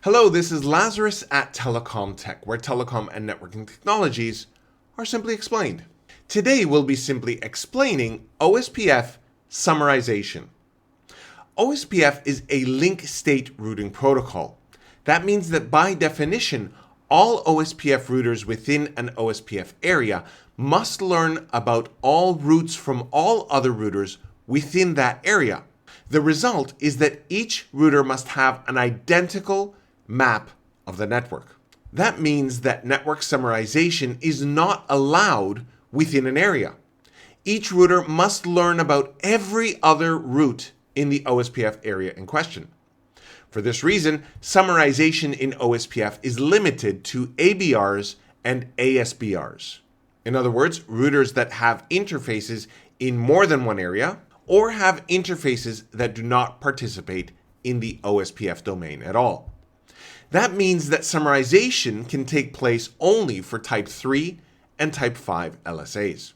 Hello, this is Lazarus at telecomTech, where telecom and networking technologies are simply explained. Today we'll be simply explaining OSPF Summarization. OSPF is a link state routing protocol. That means that by definition, all OSPF routers within an OSPF area must learn about all routes from all other routers within that area. The result is that each router must have an identical map of the network. That means that network summarization is not allowed within an area. Each router must learn about every other route in the OSPF area in question. For this reason, summarization in OSPF is limited to ABRs and ASBRs. In other words, routers that have interfaces in more than one area or have interfaces that do not participate in the OSPF domain at all. That means that summarization can take place only for Type 3 and Type 5 LSAs.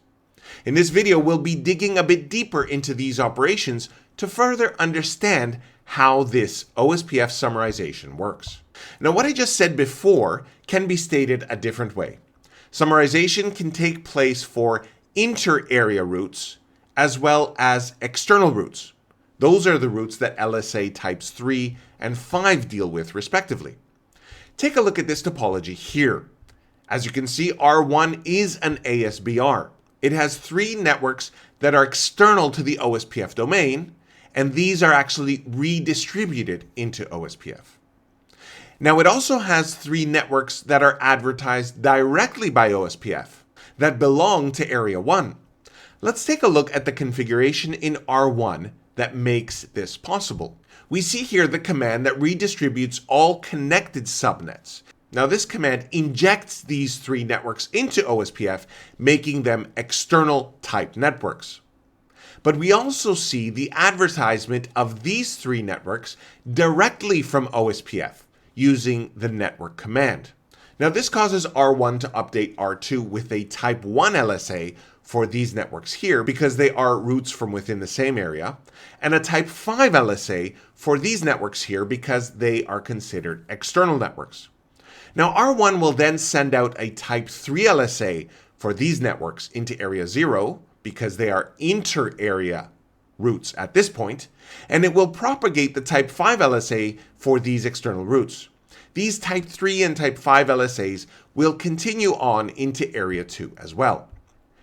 In this video, we'll be digging a bit deeper into these operations to further understand how this OSPF summarization works. Now, what I just said before can be stated a different way. Summarization can take place for inter-area routes as well as external routes. Those are the routes that LSA types 3 and 5 deal with, respectively. Take a look at this topology here. As you can see, R1 is an ASBR. It has 3 networks that are external to the OSPF domain, and these are actually redistributed into OSPF. Now, it also has 3 networks that are advertised directly by OSPF that belong to Area 1. Let's take a look at the configuration in R1 that makes this possible. We see here the command that redistributes all connected subnets. Now, this command injects these 3 networks into OSPF, making them external type networks. But we also see the advertisement of these 3 networks directly from OSPF using the network command. Now, this causes R1 to update R2 with a Type 1 LSA for these networks here because they are routes from within the same area, and a Type 5 LSA for these networks here because they are considered external networks. Now, R1 will then send out a Type 3 LSA for these networks into Area 0 because they are inter-area routes at this point, and it will propagate the Type 5 LSA for these external routes. These Type 3 and Type 5 LSAs will continue on into Area 2 as well.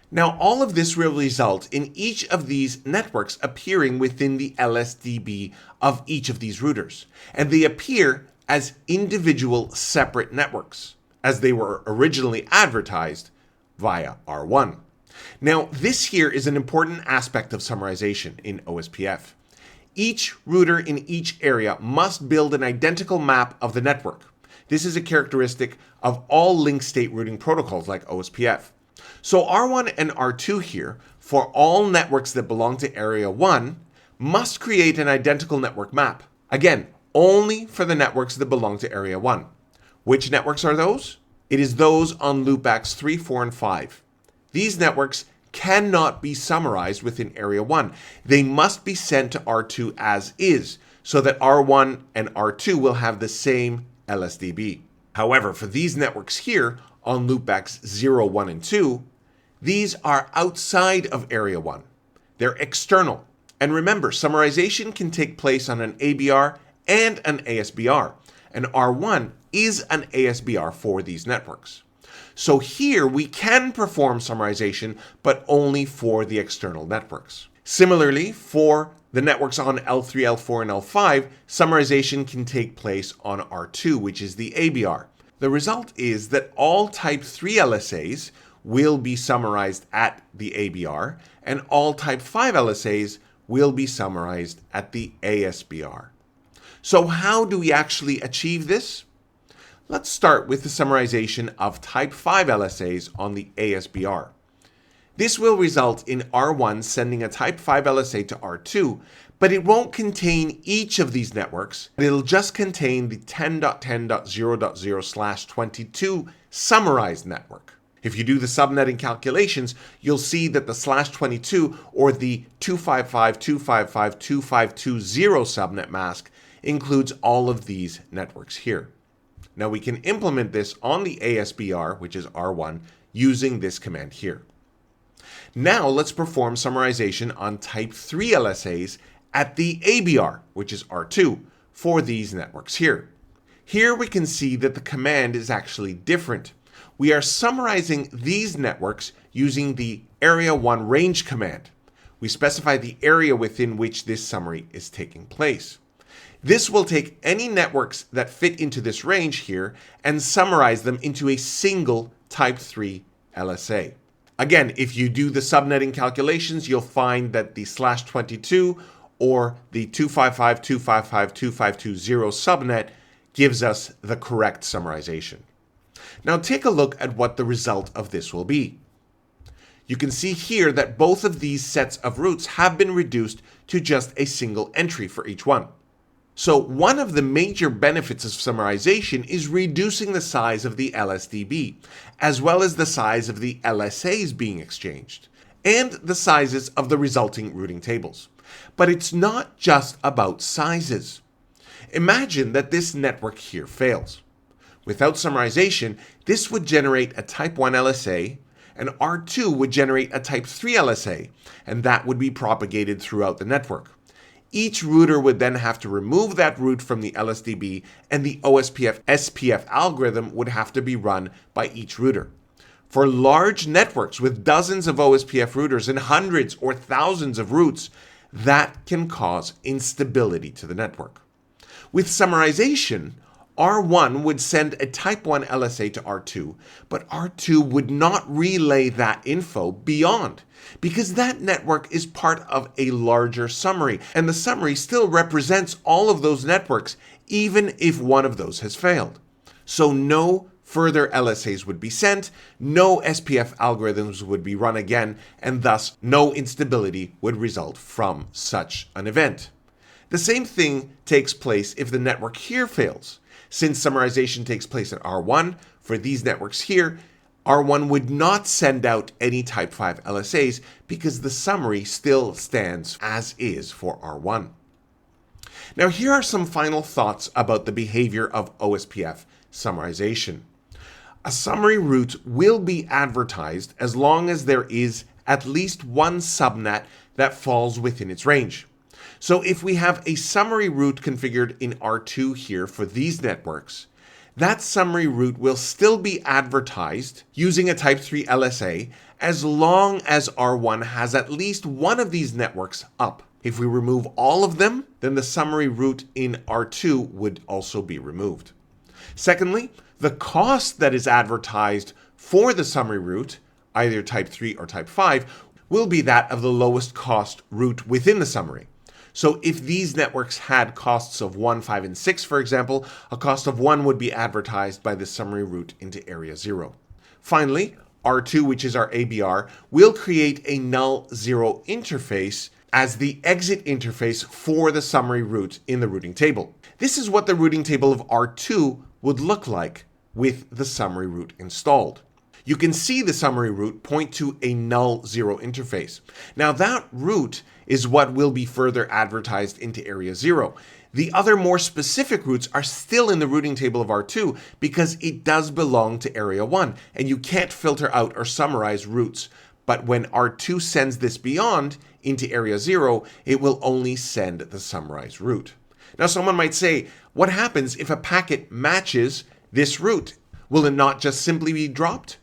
Now, all of this will result in each of these networks appearing within the LSDB of each of these routers, and they appear as individual separate networks, as they were originally advertised via R1. Now, this here is an important aspect of summarization in OSPF. Each router in each area must build an identical map of the network. This is a characteristic of all link state routing protocols like OSPF. So R1 and R2 here, for all networks that belong to Area 1, must create an identical network map. Again, only for the networks that belong to Area 1. Which networks are those? It is those on loopbacks 3, 4, and 5. These networks cannot be summarized within Area 1. They must be sent to R2 as is, so that R1 and R2 will have the same LSDB. However, for these networks here, on loopbacks 0, 1, and 2, these are outside of Area 1. They're external. And remember, summarization can take place on an ABR and an ASBR, and R1 is an ASBR for these networks. So here we can perform summarization, but only for the external networks. Similarly, for the networks on L3, L4, and L5, summarization can take place on R2, which is the ABR. The result is that all Type 3 LSAs will be summarized at the ABR, and all Type 5 LSAs will be summarized at the ASBR. So how do we actually achieve this? Let's start with the summarization of Type 5 LSAs on the ASBR. This will result in R1 sending a Type 5 LSA to R2, but it won't contain each of these networks. It'll just contain the 10.10.0.0/22 summarized network. If you do the subnetting calculations, you'll see that the /22 or the 255.255.255.250 subnet mask includes all of these networks here. Now we can implement this on the ASBR, which is R1, using this command here. Now let's perform summarization on type 3 LSAs at the ABR, which is R2, for these networks here. Here we can see that the command is actually different. We are summarizing these networks using the Area 1 range command. We specify the area within which this summary is taking place. This will take any networks that fit into this range here and summarize them into a single type 3 LSA. Again, if you do the subnetting calculations, you'll find that the /22 or the 255.255.255.20 subnet gives us the correct summarization. Now take a look at what the result of this will be. You can see here that both of these sets of routes have been reduced to just a single entry for each one. So one of the major benefits of summarization is reducing the size of the LSDB, as well as the size of the LSAs being exchanged, and the sizes of the resulting routing tables. But it's not just about sizes. Imagine that this network here fails. Without summarization, this would generate a type 1 LSA, and R2 would generate a type 3 LSA, and that would be propagated throughout the network. Each router would then have to remove that route from the LSDB, and the OSPF SPF algorithm would have to be run by each router. For large networks with dozens of OSPF routers and hundreds or thousands of routes, that can cause instability to the network. With summarization, R1 would send a type 1 LSA to R2, but R2 would not relay that info beyond, because that network is part of a larger summary, and the summary still represents all of those networks, even if one of those has failed. So no further LSAs would be sent, no SPF algorithms would be run again, and thus no instability would result from such an event. The same thing takes place if the network here fails. Since summarization takes place at R1, for these networks here, R1 would not send out any type 5 LSAs because the summary still stands as is for R1. Now here are some final thoughts about the behavior of OSPF summarization. A summary route will be advertised as long as there is at least one subnet that falls within its range. So if we have a summary route configured in R2 here for these networks, that summary route will still be advertised using a type 3 LSA as long as R1 has at least one of these networks up. If we remove all of them, then the summary route in R2 would also be removed. Secondly, the cost that is advertised for the summary route, either type 3 or type 5, will be that of the lowest cost route within the summary. So if these networks had costs of 1, 5, and 6, for example, a cost of 1 would be advertised by the summary route into area 0. Finally, R2, which is our ABR, will create a null 0 interface as the exit interface for the summary route in the routing table. This is what the routing table of R2 would look like with the summary route installed. You can see the summary route point to a null 0 interface. Now that route is what will be further advertised into area 0. The other more specific routes are still in the routing table of R2 because it does belong to area 1 and you can't filter out or summarize routes. But when R2 sends this beyond into area 0, it will only send the summarized route. Now someone might say, what happens if a packet matches this route? Will it not just simply be dropped?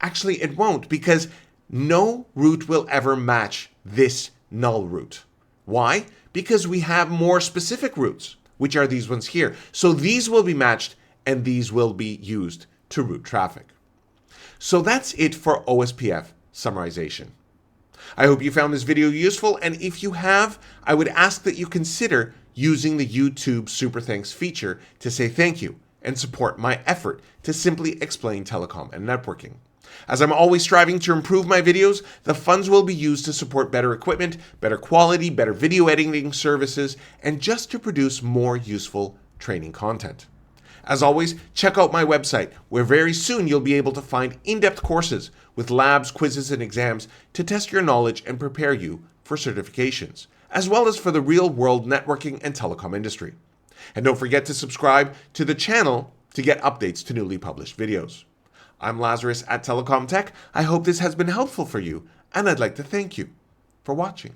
Actually, it won't, because no route will ever match this null route. Why? Because we have more specific routes, which are these ones here. So these will be matched and these will be used to route traffic. So that's it for OSPF summarization. I hope you found this video useful, and if you have, I would ask that you consider using the YouTube Super Thanks feature to say thank you and support my effort to simply explain telecom and networking. As I'm always striving to improve my videos, the funds will be used to support better equipment, better quality, better video editing services, and just to produce more useful training content. As always, check out my website, where very soon you'll be able to find in-depth courses with labs, quizzes, and exams to test your knowledge and prepare you for certifications, as well as for the real-world networking and telecom industry. And don't forget to subscribe to the channel to get updates to newly published videos. I'm Lazarus at telecomTech. I hope this has been helpful for you, and I'd like to thank you for watching.